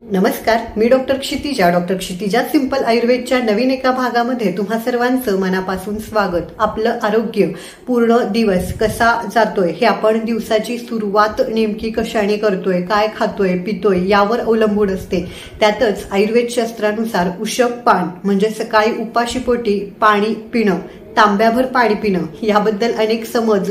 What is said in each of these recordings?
नमस्कार, मी doctor Kshitija simple आयुर्वेदच्या नवीन एका भागामध्ये तुम्हा सर्वांचं मनापासून स्वागत। आपलं आरोग्य पूर्ण दिवस कसा जातोय हे आपण दिवसाची सुरुवात नेमकी कशाने करतोय, काय खातोय पितोय यावर अवलंबून असते। त्यातच आयुर्वेद शास्त्रानुसार उषप पान म्हणजे सकाळी उपाशीपोटी पाणी पिणं, तांब्याभर पाणी पिणं याबद्दल अनेक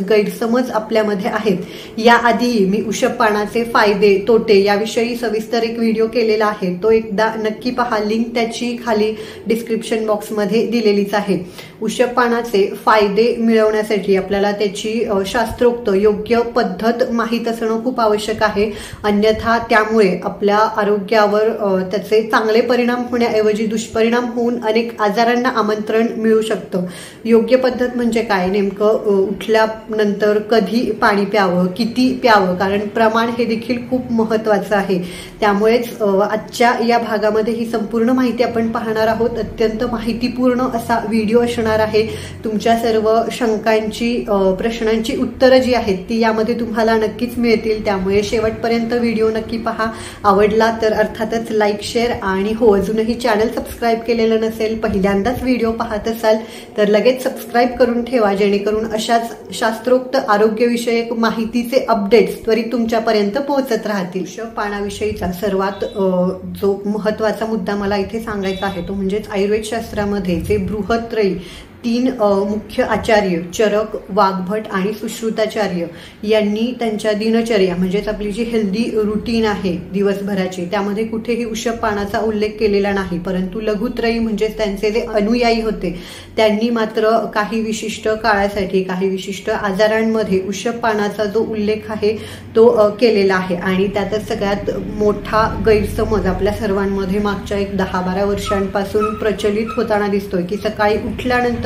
गैरसमज आपल्यामध्ये आहेत। याआधीही मी उषप पानाचे फायदे तोटे याविषयी सविस्तर एक व्हिडिओ केलेला आहे, तो एकदा नक्की पहा। लिंक त्याची खाली डिस्क्रिप्शन बॉक्समध्ये दिलेलीच आहे। उषप पानाचे फायदे मिळवण्यासाठी आपल्याला त्याची शास्त्रोक्त योग्य पद्धत माहीत असणं खूप आवश्यक आहे, अन्यथा त्यामुळे आपल्या आरोग्यावर त्याचे चांगले परिणाम होण्याऐवजी दुष्परिणाम होऊन अनेक आजारांना आमंत्रण मिळू शकतं। योग्य पद्धत म्हणजे काय, नेमकं उठल्यानंतर कधी पाणी प्यावं, किती प्यावं, कारण प्रमाण हे देखील खूप महत्त्वाचं आहे। त्यामुळेच आजच्या या भागामध्ये ही संपूर्ण माहिती आपण पाहणार आहोत। अत्यंत माहितीपूर्ण असा व्हिडिओ असणार आहे। तुमच्या सर्व शंकांची प्रश्नांची उत्तरं जी आहेत ती यामध्ये तुम्हाला नक्कीच मिळतील, त्यामुळे शेवटपर्यंत व्हिडिओ नक्की पहा। आवडला तर अर्थातच लाईक, शेअर आणि हो, अजूनही चॅनल सबस्क्राईब केलेलं नसेल, पहिल्यांदाच व्हिडिओ पाहत असाल तर लगेच सबस्क्राईब करून ठेवा, जेणेकरून अशाच शास्त्रोक्त आरोग्यविषयक माहितीचे अपडेट्स त्वरित तुमच्यापर्यंत पोहोचत राहतील। उषप पानाविषयीचा सर्वात जो महत्त्वाचा मुद्दा मला इथे सांगायचा आहे तो म्हणजेच आयुर्वेद शास्त्रामध्ये जे बृहत्त्रयी 3 मुख्य आचार्य चरक, वाग्भट आणि सुश्रुताचार्य यांनी त्यांच्या दिनचर्या म्हणजेच आपली जी हेल्दी रुटीन आहे दिवसभराची त्यामध्ये कुठेही उषप पानाचा उल्लेख केलेला नाही, परंतु लघुत्रयी म्हणजेच त्यांचे जे अनुयायी होते त्यांनी मात्र काही विशिष्ट काळासाठी काही विशिष्ट आजारांमध्ये उषप पानाचा जो उल्लेख आहे तो केलेला आहे। आणि त्यातच सगळ्यात मोठा गैरसमज आपल्या सर्वांमध्ये मागच्या एक 10-12 वर्षांपासून प्रचलित होताना दिसतोय की सकाळी उठल्यानंतर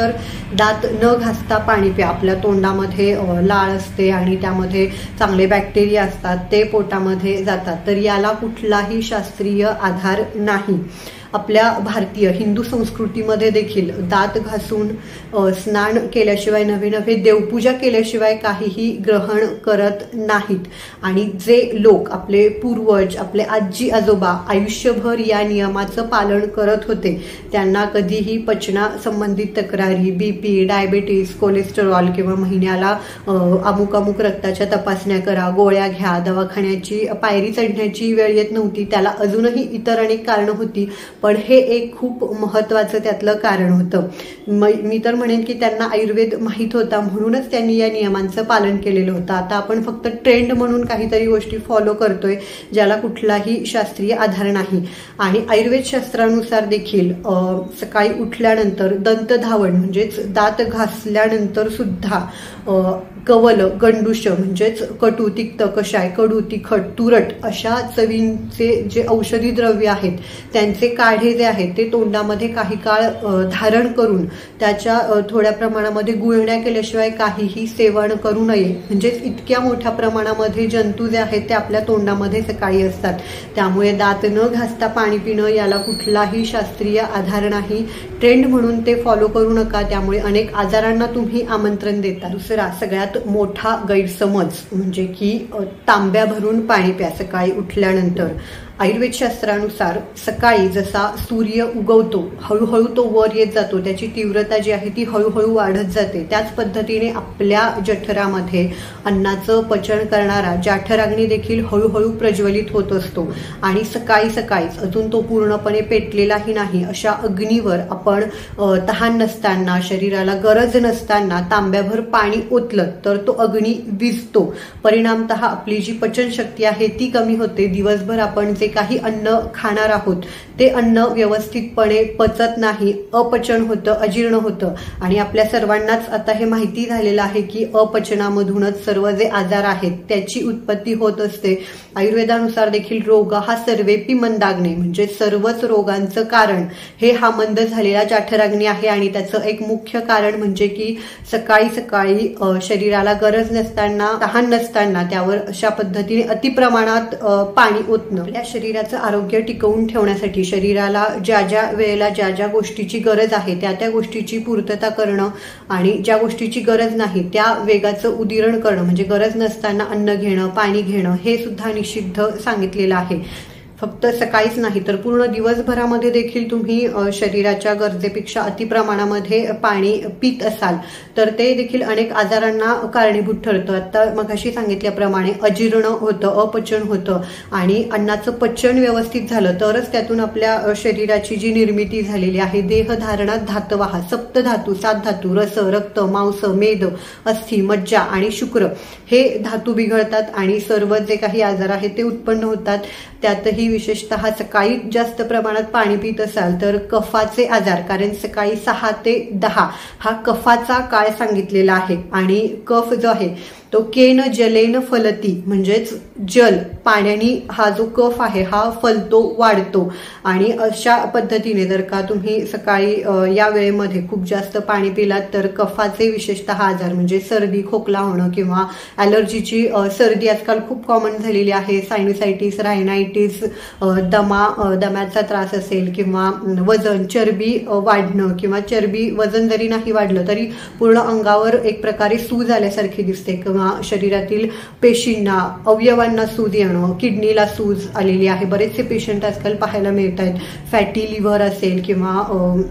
दात न घासता पाणी प्या। आपल्या तोंडामध्ये लाळ असते आणि त्यामध्ये चांगले बॅक्टेरिया असतात, ते पोटामध्ये जातात, तर याला कुठलाही शास्त्रीय आधार नाही। आपल्या भारतीय हिंदू संस्कृतीमध्ये देखील दात घासून स्नान केल्याशिवाय नवे देवपूजा केल्याशिवाय काहीही ग्रहण करत नाहीत। आणि जे लोक आपले पूर्वज, आपले आजी आजोबा आयुष्यभर या नियमाचं पालन करत होते त्यांना कधीही पचना संबंधित तक्रारी, बीपी, डायबिटीस, कोलेस्टेरॉल किंवा महिन्याला अमुक रक्ताच्या तपासण्या करा, गोळ्या घ्या, दवाखान्याची पायरी चढण्याची वेळ येत नव्हती। त्याला अजूनही इतर अनेक कारणं होती, पण हे एक खूप महत्त्वाचं त्यातलं कारण होतं। मी तर म्हणेन की त्यांना आयुर्वेद माहीत होता म्हणूनच त्यांनी या नियमांचं पालन केलेलं होतं। आता आपण फक्त ट्रेंड म्हणून काहीतरी गोष्टी फॉलो करतोय ज्याला कुठलाही शास्त्रीय आधार नाही। आणि आयुर्वेद शास्त्रानुसार देखील सकाळी उठल्यानंतर दंतधावण म्हणजेच दात घासल्यानंतर सुद्धा कवल, गंडूश म्हणजेच कटू, तिक्त, कषाय, कडू, तिखट, तुरट अशा चवींचे जे औषधी द्रव्य आहेत त्यांचे काढे जे आहेत ते तोंडामध्ये काही काळ धारण करून त्याच्या थोड्या प्रमाणामध्ये गुळण्या केल्याशिवाय काहीही सेवन करू नये। म्हणजेच इतक्या मोठ्या प्रमाणामध्ये जंतू जे आहेत ते आपल्या तोंडामध्ये सकाळी असतात, त्यामुळे दात न घासता पाणी पिणं याला कुठलाही शास्त्रीय आधार नाही। ट्रेंड म्हणून ते फॉलो करू नका, त्यामुळे अनेक आजारांना तुम्ही आमंत्रण देता। दुसरा सगळ्यात मोठा गैरसमज म्हणजे की तांब्या भरून पाणी प्या सकाळी उठल्यानंतर। आयुर्वेद शास्त्रानुसार सकाळी जसा सूर्य उगवतो हळूहळू तो वर येत जातो, त्याची तीव्रता जी आहे ती हळूहळू वाढत जाते। त्याच पद्धतीने आपल्या जठरामध्ये अन्नाचं पचन करणारा जाठराग्नी देखील हळूहळू प्रज्वलित होत असतो आणि सकाळीच अजून तो पूर्णपणे पेटलेलाही नाही अशा अग्नीवर आपण तहान नसताना, शरीराला गरज नसताना तांब्याभर पाणी ओतलं तर तो अग्नी विझतो। परिणामतः आपली जी पचनशक्ती आहे ती कमी होते। दिवसभर आपण जे काही अन्न खाणार आहोत ते अन्न व्यवस्थितपणे पचत नाही, अपचन होतं, अजीर्ण होतं। आणि आपल्या सर्वांनाच आता हे माहिती झालेलं आहे की अपचनामधूनच सर्व जे आजार आहेत त्याची उत्पत्ती होत असते। आयुर्वेदानुसार देखील रोग हा सर्वेपी मंदाग्ने म्हणजे सर्वच रोगांचं कारण हे हा मंद झालेला जाठराग्नी आहे। आणि त्याचं एक मुख्य कारण म्हणजे की सकाळी शरीराला गरज नसताना, तहान नसताना त्यावर अशा पद्धतीने अतिप्रमाणात पाणी ओतणं। आपल्या शरीराचं आरोग्य टिकवून ठेवण्यासाठी शरीराला ज्या वेळेला ज्या गोष्टीची गरज आहे त्या गोष्टीची पूर्तता करणं आणि ज्या गोष्टीची गरज नाही त्या वेगाचं उदिरण करणं म्हणजे गरज नसताना अन्न घेणं, पाणी घेणं हे सुद्धा निषिद्ध सांगितलेलं आहे। फक्त सकाळीच नाही तर पूर्ण दिवसभरामध्ये देखील तुम्ही शरीराच्या गरजेपेक्षा अतिप्रमाणामध्ये पाणी पित असाल तर ते देखील अनेक आजारांना कारणीभूत ठरतं। आता मगाशी सांगितल्याप्रमाणे अजीर्ण होतं, अपचन होतं आणि अन्नाचं पचन व्यवस्थित झालं तरच त्यातून आपल्या शरीराची जी निर्मिती झालेली आहे देहधारणात धातवाहा, सप्तधातू, 7 धातू, रस, रक्त, मांस, मेद, अस्थि, मज्जा आणि शुक्र हे धातू बिघडतात आणि सर्व जे काही आजार आहेत ते उत्पन्न होतात। त्यातही विशेषतः सकाळी जास्त प्रमाणात पाणी पित असाल तर कफाचे आजार, कारण सकाळी 6 ते 10 हा कफाचा काळ सांगितलेला आहे आणि कफ जो आहे तो केन जलेन फलती म्हणजेच जल पाण्याने हा जो कफ आहे हा फलतो, वाढतो आणि अशा पद्धतीने जर का तुम्ही सकाळी या वेळेमध्ये खूप जास्त पाणी पिलात तर कफाचे विशेषतः आजार म्हणजे सर्दी, खोकला होणं किंवा ॲलर्जीची सर्दी आजकाल खूप कॉमन झालेली आहे, सायनुसायटिस, रायनायटिस, दम्याचा त्रास असेल किंवा वजन, चरबी वाढणं किंवा चरबी वजन जरी नाही वाढलं तरी पूर्ण अंगावर एक प्रकारे सूज आल्यासारखी दिसते किंवा शरीरातील पेशींना, अवयवांना सूज येणं, किडनीला सूज आलेली आहे, बरेचसे पेशंट आजकाल पाहायला मिळत आहेत। फॅटी लिव्हर असेल किंवा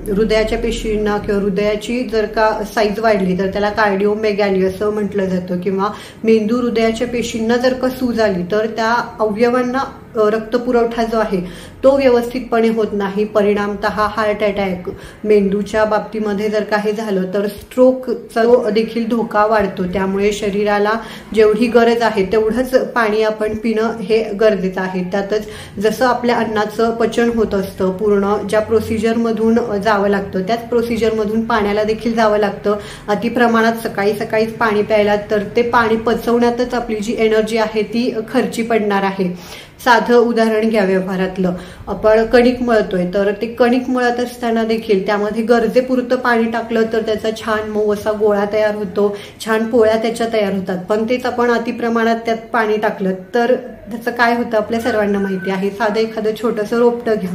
हृदयाच्या पेशींना किंवा हृदयाची जर का साईज वाढली तर त्याला कार्डिओमेगॅली असं म्हटलं जातं किंवा मेंदू हृदयाच्या पेशींना जर का सूज आली तर त्या अवयवांना रक्तपुरवठा जो आहे तो व्यवस्थितपणे होत नाही, परिणामतः हार्ट अटॅक, मेंदूच्या बाबतीमध्ये जर काही झालं तर स्ट्रोकचा देखील धोका वाढतो। त्यामुळे शरीराला जेवढी गरज आहे तेवढंच पाणी आपण पिणं हे गरजेचं आहे। त्यातच जसं आपल्या अन्नाचं पचन होत असतं, पूर्ण ज्या प्रोसिजरमधून जावं लागतं त्याच प्रोसिजरमधून पाण्याला देखील जावं लागतं। अतिप्रमाणात सकाळीच पाणी प्यायला तर ते पाणी पचवण्यातच आपली जी एनर्जी आहे ती खर्ची पडणार आहे। साधं उदाहरण घ्या व्यवहारातलं, आपण कणिक मळतोय तर ते कणिक मळत असताना देखील त्यामध्ये गरजेपुरतं पाणी टाकलं तर त्याचा छान मऊ असा गोळा तयार होतो, छान पोळ्या त्याच्या तयार होतात। पण तेच आपण अतिप्रमाणात त्यात पाणी टाकलं तर त्याचं काय होतं आपल्या सर्वांना माहिती आहे। साधं एखादं छोटंसं रोपटं घ्या,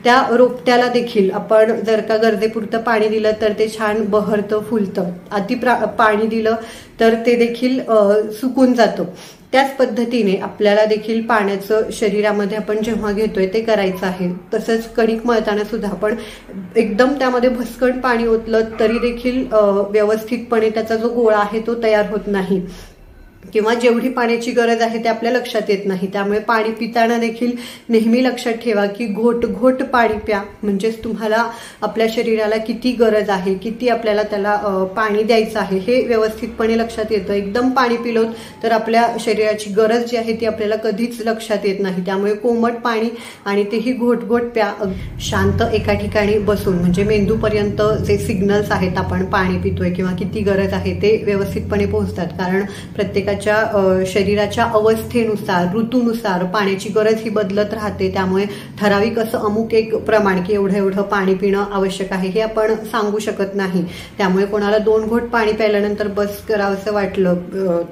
त्या रोपट्याला देखील आपण जर का गरजेपुरतं पाणी दिलं तर ते छान बहरतं, फुलतं। पाणी दिलं तर ते देखील सुकून जातं। त्याच पद्धतीने आपल्याला देखील पाण्याचं शरीरामध्ये आपण जेव्हा घेतोय ते करायचं आहे। तसंच कणिक मळताना सुद्धा आपण एकदम त्यामध्ये भसकन पाणी ओतलं तरी देखील व्यवस्थितपणे त्याचा जो गोळा आहे तो तयार होत नाही किंवा जेवढी पाण्याची गरज आहे ते आपल्या लक्षात येत नाही। त्यामुळे पाणी पिताना देखील नेहमी लक्षात ठेवा की घोट घोट पाणी प्या, म्हणजेच तुम्हाला आपल्या शरीराला किती गरज आहे, किती आपल्याला त्याला पाणी द्यायचं आहे हे व्यवस्थितपणे लक्षात येतं। एकदम पाणी पिलोत तर आपल्या शरीराची गरज जी आहे ती आपल्याला कधीच लक्षात येत नाही। त्यामुळे कोमट पाणी आणि तेही घोट घोट प्या, शांत एका ठिकाणी बसून, म्हणजे मेंदूपर्यंत जे सिग्नल्स आहेत आपण पाणी पितोय किंवा किती गरज आहे ते व्यवस्थितपणे पोहोचतात। कारण प्रत्येकाच्या शरीराच्या अवस्थेनुसार, ऋतूनुसार पाण्याची गरज ही बदलत राहते। त्यामुळे ठराविक असं अमुक एक प्रमाण की एवढं पाणी पिणं आवश्यक आहे हे आपण सांगू शकत नाही। त्यामुळे कोणाला 2 घोट पाणी प्यायल्यानंतर बस करावं असं वाटलं,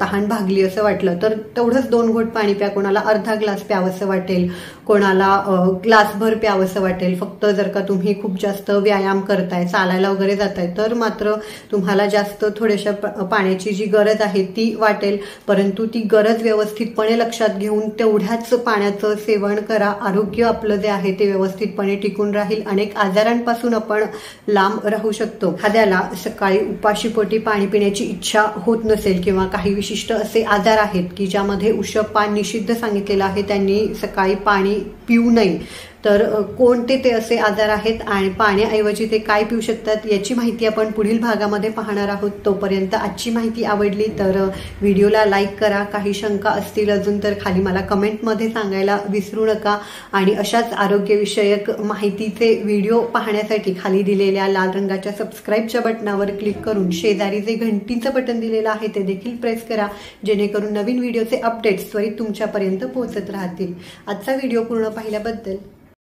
तहान भागली असं वाटलं तर तेवढंच 2 घोट पाणी प्या, कोणाला अर्धा ग्लास प्यावंसं वाटेल, कोणाला ग्लासभर प्यावंसं वाटेल। फक्त जर का तुम्ही खूप जास्त व्यायाम करताय, चालायला वगैरे जाताय तर मात्र तुम्हाला जास्त थोड्याशा पाण्याची जी गरज आहे ती वाटेल, परंतु ती गरज व्यवस्थितपणे लक्षात घेऊन तेवढ्याच पाण्याचं सेवन करा। आरोग्य आपलं जे आहे ते व्यवस्थितपणे टिकून राहील, अनेक आजारांपासून आपण लांब राहू शकतो। एखाद्याला सकाळी उपाशीपोटी पाणी पिण्याची इच्छा होत नसेल किंवा काही विशिष्ट असे आजार आहेत की ज्यामध्ये उष्ण पान निषिद्ध सांगितलेलं आहे, त्यांनी सकाळी पाणी पिऊ नये। तर कोणते ते असे आजार आहेत आणि पाण्याऐवजी ते काय पिऊ शकतात याची माहिती आपण पुढील भागामध्ये पाहणार आहोत। तोपर्यंत आजची माहिती आवडली तर व्हिडिओला लाईक करा, काही शंका असतील अजून तर खाली मला कमेंटमध्ये सांगायला विसरू नका आणि अशाच आरोग्यविषयक माहितीचे व्हिडिओ पाहण्यासाठी खाली दिलेल्या लाल रंगाच्या सबस्क्राईबच्या बटनावर क्लिक करून शेजारी जे घंटीचं बटन दिलेलं आहे ते देखील प्रेस करा, जेणेकरून नवीन व्हिडिओचे अपडेट्स त्वरित तुमच्यापर्यंत पोहोचत राहतील। आजचा व्हिडिओ पूर्ण पाहिल्याबद्दल